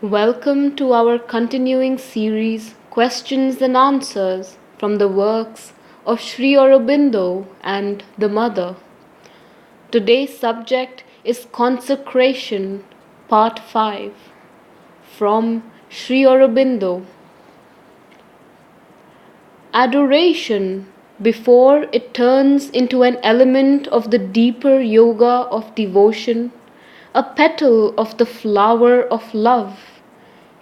Welcome to our continuing series Questions and Answers from the works of Sri Aurobindo and the Mother. Today's subject is Consecration, Part 5, from Sri Aurobindo. Adoration, before it turns into an element of the deeper yoga of devotion, a petal of the flower of love,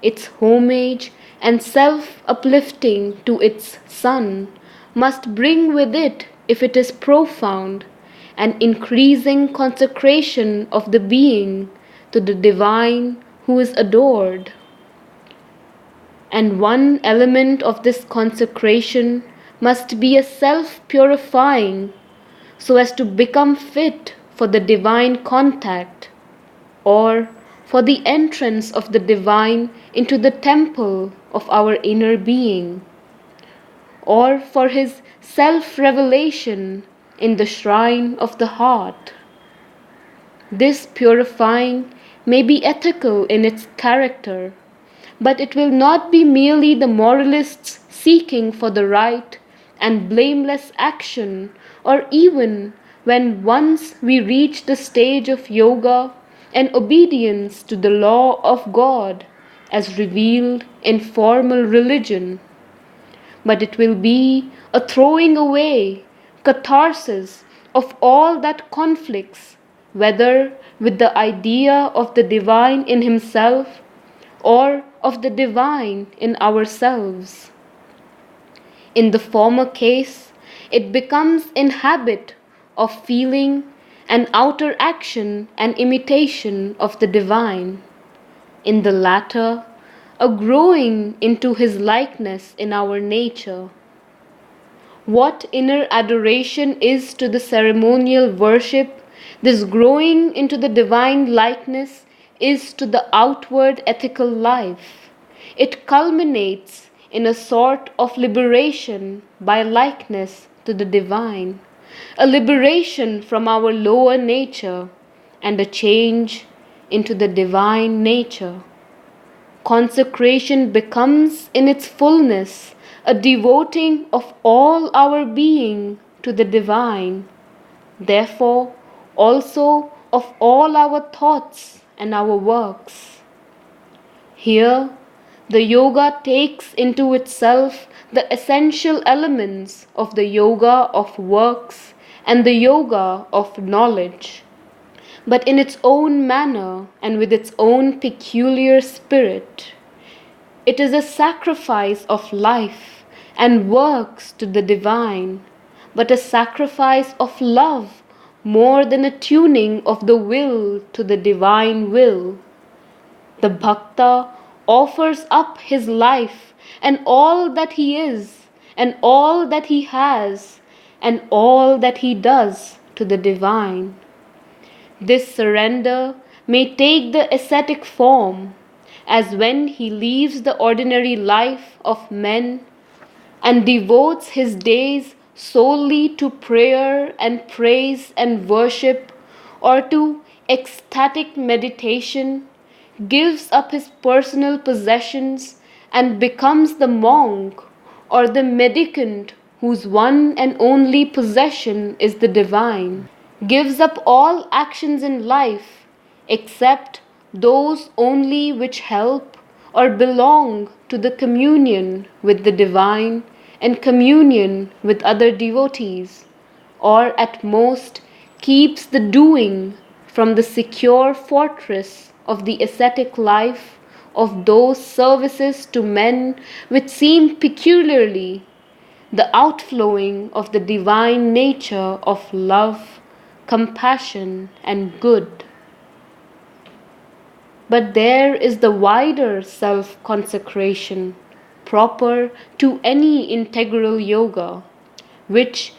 its homage and self-uplifting to its Son, must bring with it, if it is profound, an increasing consecration of the being to the divine who is adored. And one element of this consecration must be a self-purifying, so as to become fit for the divine contact, or for the entrance of the divine into the temple of our inner being, or for his self-revelation in the shrine of the heart. This purifying may be ethical in its character, but it will not be merely the moralists seeking for the right and blameless action, or even when once we reach the stage of yoga and obedience to the law of God as revealed in formal religion, but it will be a throwing away, catharsis of all that conflicts, whether with the idea of the divine in himself or of the divine in ourselves. In the former case, it becomes in habit of feeling an outer action and imitation of the divine. In the latter, a growing into his likeness in our nature. What inner adoration is to the ceremonial worship, this growing into the divine likeness is to the outward ethical life. It culminates in a sort of liberation by likeness to the divine, a liberation from our lower nature, and a change into the divine nature. Consecration becomes in its fullness a devoting of all our being to the divine, therefore also of all our thoughts and our works. Here, the yoga takes into itself the essential elements of the yoga of works and the yoga of knowledge, but in its own manner and with its own peculiar spirit. It is a sacrifice of life and works to the divine, but a sacrifice of love more than a tuning of the will to the divine will. The bhakta offers up his life and all that he is, and all that he has, and all that he does to the divine. This surrender may take the ascetic form, as when he leaves the ordinary life of men and devotes his days solely to prayer and praise and worship, or to ecstatic meditation, gives up his personal possessions and becomes the monk or the mendicant whose one and only possession is the divine, gives up all actions in life except those only which help or belong to the communion with the divine and communion with other devotees, or at most keeps the doing from the secure fortress of the ascetic life of those services to men which seem peculiarly the outflowing of the divine nature of love, compassion, and good. But there is the wider self-consecration proper to any integral yoga, which,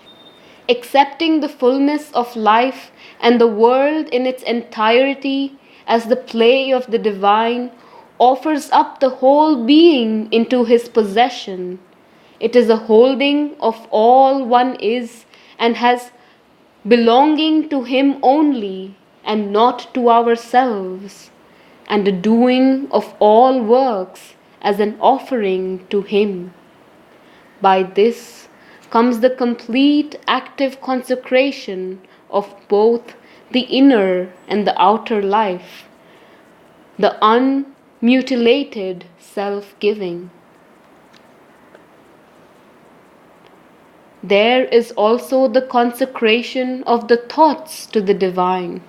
accepting the fullness of life and the world in its entirety as the play of the divine, offers up the whole being into his possession. It is a holding of all one is and has, belonging to him only and not to ourselves. and the doing of all works as an offering to Him. By this comes the complete active consecration of both the inner and the outer life, the unmutilated self-giving. There is also the consecration of the thoughts to the divine.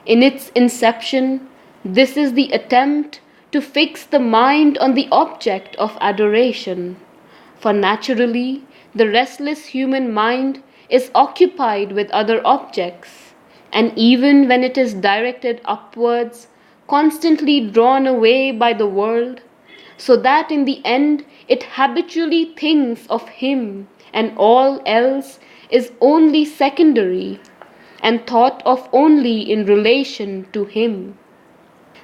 In its inception, this is the attempt to fix the mind on the object of adoration, for naturally the restless human mind is occupied with other objects, and even when it is directed upwards, constantly drawn away by the world, so that in the end it habitually thinks of Him, and all else is only secondary and thought of only in relation to Him.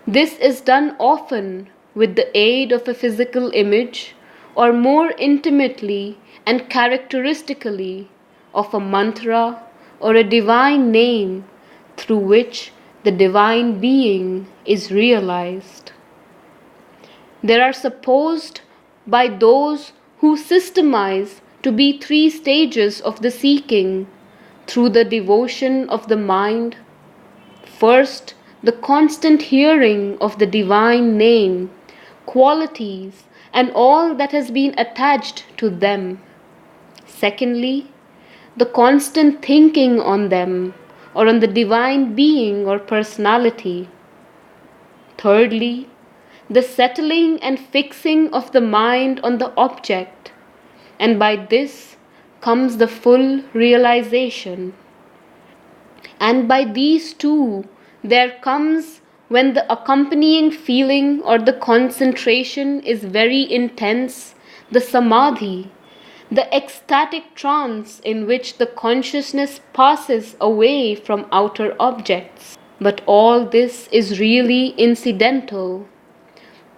This is done often with the aid of a physical image, or more intimately and characteristically of a mantra or a divine name through which the divine being is realized. There are supposed by those who systemize to be 3 stages of the seeking through the devotion of the mind. First, the constant hearing of the divine name, qualities, and all that has been attached to them. Secondly, the constant thinking on them, or on the divine being or personality. Thirdly, the settling and fixing of the mind on the object, and by this comes the full realization. And by these two there comes, when the accompanying feeling or the concentration is very intense, the samadhi, the ecstatic trance in which the consciousness passes away from outer objects. But all this is really incidental.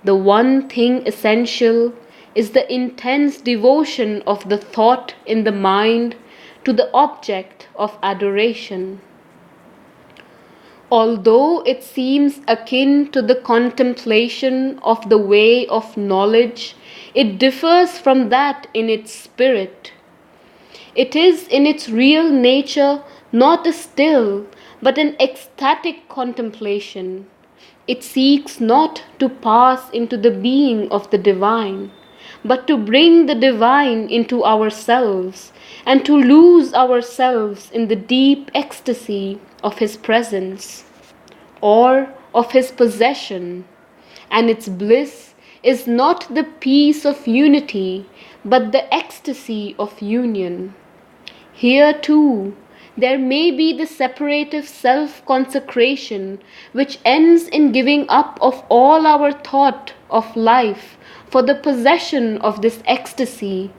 The one thing essential is the intense devotion of the thought in the mind to the object of adoration. Although it seems akin to the contemplation of the way of knowledge, it differs from that in its spirit. It is in its real nature not a still, but an ecstatic contemplation. It seeks not to pass into the being of the divine, but to bring the divine into ourselves, and to lose ourselves in the deep ecstasy of His presence, or of His possession. And its bliss is not the peace of unity, but the ecstasy of union. Here too, there may be the separative self-consecration which ends in giving up of all our thought of life for the possession of this ecstasy,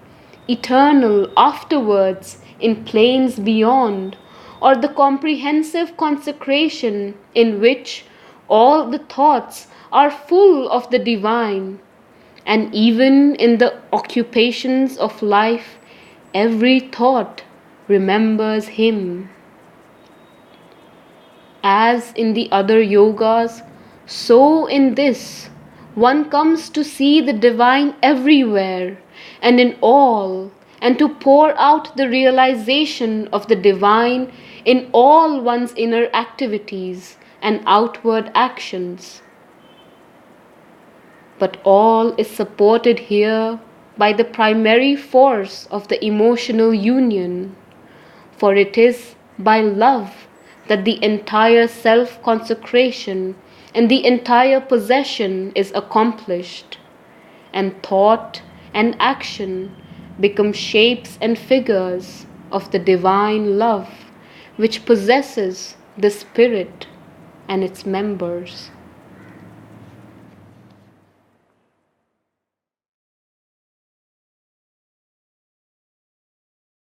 eternal afterwards in planes beyond, or the comprehensive consecration in which all the thoughts are full of the divine, and even in the occupations of life every thought remembers Him. As in the other yogas, so in this, one comes to see the divine everywhere and in all, and to pour out the realization of the divine in all one's inner activities and outward actions. But all is supported here by the primary force of the emotional union, for it is by love that the entire self-consecration and the entire possession is accomplished, and thought and action become shapes and figures of the divine love which possesses the spirit and its members.